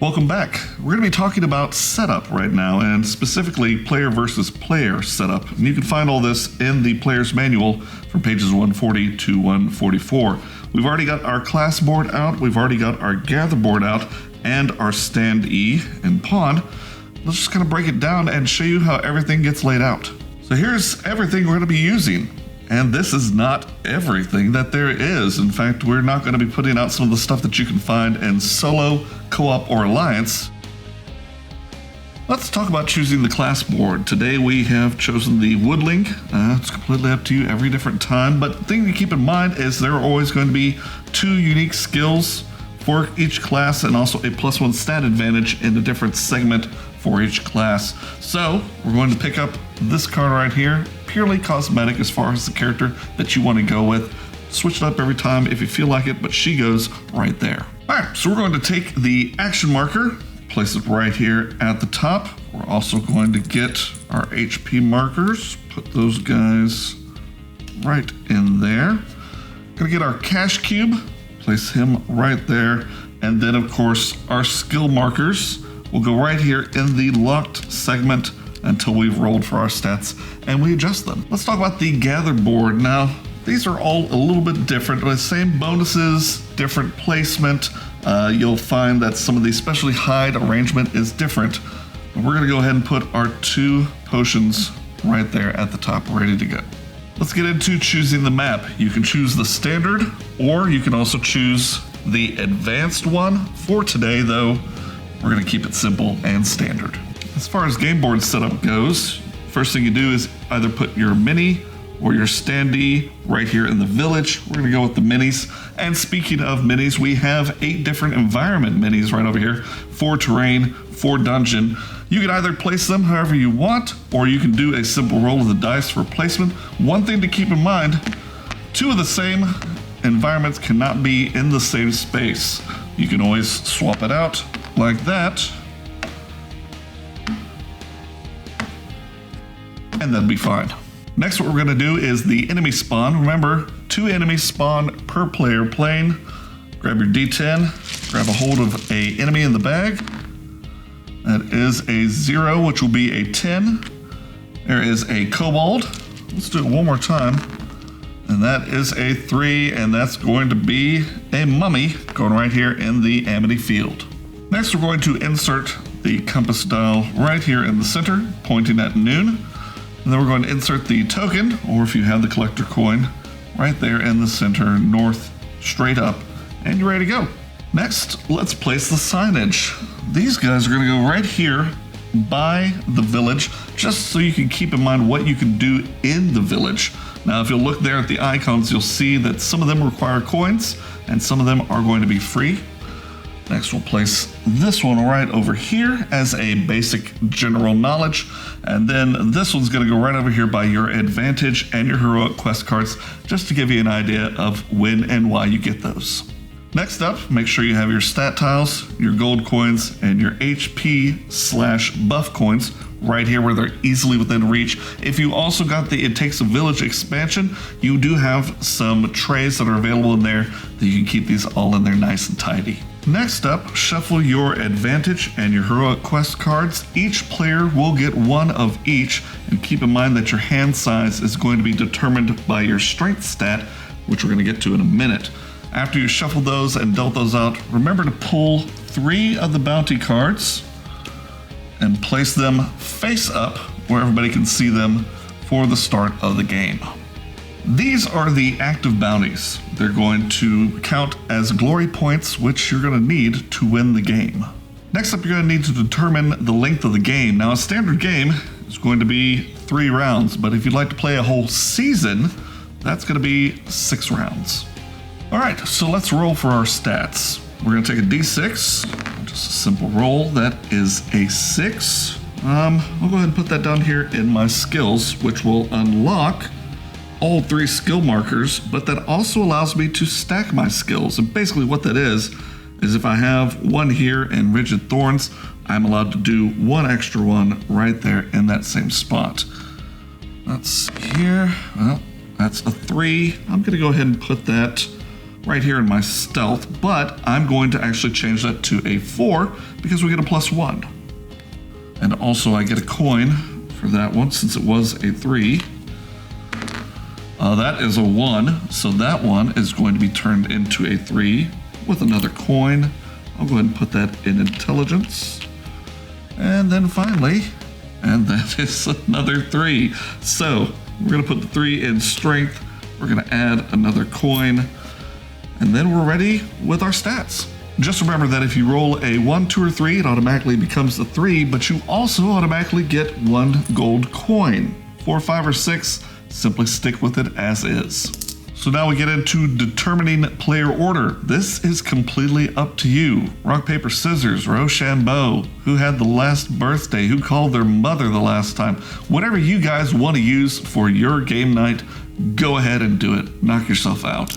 Welcome back. We're going to be talking about setup right now, and specifically player versus player setup. And you can find all this in the player's manual from pages 140 to 144. We've already got our class board out, we've already got our gather board out, and our stand E and pawn. Let's just kind of break it down and show you how everything gets laid out. So here's everything we're going to be using. And this is not everything that there is. In fact, we're not going to be putting out some of the stuff that you can find in solo, co-op, or alliance. Let's talk about choosing the class board. Today we have chosen the Woodling. It's completely up to you every different time, but the thing to keep in mind is there are always going to be 2 unique skills for each class and also a +1 stat advantage in a different segment for each class. So we're going to pick up this card right here, purely cosmetic as far as the character that you want to go with. Switch it up every time if you feel like it, but she goes right there. All right, so we're going to take the action marker, place it right here at the top. We're also going to get our HP markers, put those guys right in there. Gonna get our cash cube, place him right there, and then of course our skill markers will go right here in the locked segment until we've rolled for our stats and we adjust them. Let's talk about the gather board. Now, these are all a little bit different, but same bonuses, different placement. You'll find that some of the specially hide arrangement is different. We're gonna go ahead and put our 2 potions right there at the top, ready to go. Let's get into choosing the map. You can choose the standard, or you can also choose the advanced one. For today though, we're gonna keep it simple and standard. As far as game board setup goes, first thing you do is either put your mini or your standee right here in the village. We're gonna go with the minis. And speaking of minis, we have 8 different environment minis right over here, 4 terrain, 4 dungeon. You can either place them however you want, or you can do a simple roll of the dice for placement. One thing to keep in mind, 2 of the same environments cannot be in the same space. You can always swap it out like that, and that'd be fine. Next, what we're gonna do is the enemy spawn. Remember, 2 enemies spawn per player plane. Grab your D10, grab a hold of a enemy in the bag. That is a 0, which will be a 10. There is a kobold. Let's do it one more time. And that is a 3, and that's going to be a mummy going right here in the amity field. Next, we're going to insert the compass dial right here in the center, pointing at noon. And then we're going to insert the token, or if you have the collector coin, right there in the center, north, straight up, and you're ready to go. Next, let's place the signage. These guys are gonna go right here by the village, just so you can keep in mind what you can do in the village. Now, if you'll look there at the icons, you'll see that some of them require coins, and some of them are going to be free. Next, we'll place this one right over here as a basic general knowledge. And then this one's gonna go right over here by your advantage and your heroic quest cards, just to give you an idea of when and why you get those. Next up, make sure you have your stat tiles, your gold coins, and your HP/buff coins right here where they're easily within reach. If you also got the It Takes a Village expansion, you do have some trays that are available in there that you can keep these all in there nice and tidy. Next up, shuffle your advantage and your heroic quest cards. Each player will get 1 of each, and keep in mind that your hand size is going to be determined by your strength stat, which we're going to get to in a minute. After you shuffle those and dealt those out, remember to pull 3 of the bounty cards and place them face up where everybody can see them for the start of the game. These are the active bounties. They're going to count as glory points, which you're going to need to win the game. Next up, you're going to need to determine the length of the game. Now, a standard game is going to be 3 rounds, but if you'd like to play a whole season, that's going to be 6 rounds. All right, so let's roll for our stats. We're going to take a D6, just a simple roll. That is a 6. I'll go ahead and put that down here in my skills, which will unlock all 3 skill markers, but that also allows me to stack my skills. And basically what that is if I have 1 here in Rigid Thorns, I'm allowed to do 1 extra one right there in that same spot. Let's see here. Well, that's a 3. I'm gonna go ahead and put that right here in my stealth, but I'm going to actually change that to a 4 because we get a +1. And also I get a coin for that one since it was a 3. That is a 1, so that one is going to be turned into a 3 with another coin. I'll go ahead and put that in intelligence. And then finally, and that is another 3. So we're going to put the 3 in strength. We're going to add another coin. And then we're ready with our stats. Just remember that if you roll a 1, 2, or 3, it automatically becomes a 3, but you also automatically get 1 gold coin. 4, 5, or 6, simply stick with it as is. So now we get into determining player order. This is completely up to you. Rock, paper, scissors, Rochambeau, who had the last birthday, who called their mother the last time. Whatever you guys want to use for your game night, go ahead and do it. Knock yourself out.